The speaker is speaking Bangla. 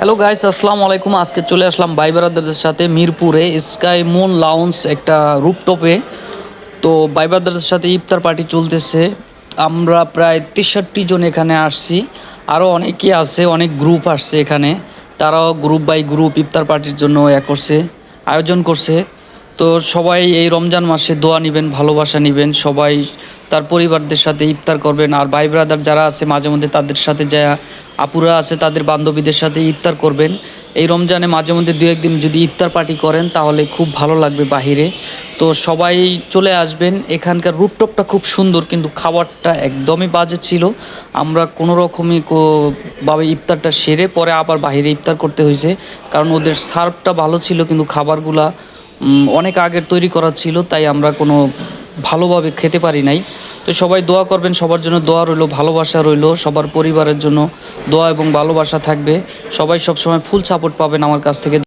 হ্যালো গাইস, আসসালামু আলাইকুম। আজকে চলে আসলাম ভাই ব্রাদারদের সাথে মিরপুরে স্কাই মুন লাউঞ্জ একটা রুপটপে। তো ভাই ব্রাদারদের সাথে ইফতার পার্টি চলতেছে। আমরা প্রায় 63 জন এখানে আসছি। আরও অনেকে আছে, অনেক গ্রুপ আসছে এখানে। তারাও গ্রুপ বাই গ্রুপ ইফতার পার্টির জন্য আয়োজন করছে। তো সবাই এই রমজান মাসে দোয়া নেবেন, ভালোবাসা নেবেন, সবাই তার পরিবারদের সাথে ইফতার করবেন। আর ভাই ব্রাদার যারা আছে মাঝে মধ্যে তাদের সাথে যা আপুরা আছে তাদের বান্ধবীদের সাথে ইফতার করবেন। এই রমজানে মাঝে মধ্যে দু একদিন যদি ইফতার পার্টি করেন তাহলে খুব ভালো লাগবে বাহিরে। তো সবাই চলে আসবেন। এখানকার রুপটপটা খুব সুন্দর, কিন্তু খাবারটা একদমই বাজে ছিল। আমরা কোনো রকমই ভাবে ইফতারটা সেরে পরে আবার বাহিরে ইফতার করতে হয়েছে, কারণ ওদের সার্ভটা ভালো ছিল কিন্তু খাবারগুলা অনেক আগের তৈরি করা ছিল, তাই আমরা কোনো ভালোভাবে খেতে পারি নাই। তো সবাই দোয়া করবেন, সবার জন্য দোয়া রইলো, ভালোবাসা রইলো, সবার পরিবারের জন্য দোয়া এবং ভালোবাসা থাকবে। সবাই সবসময় ফুল সাপোর্ট পাবেন আমার কাছ থেকে।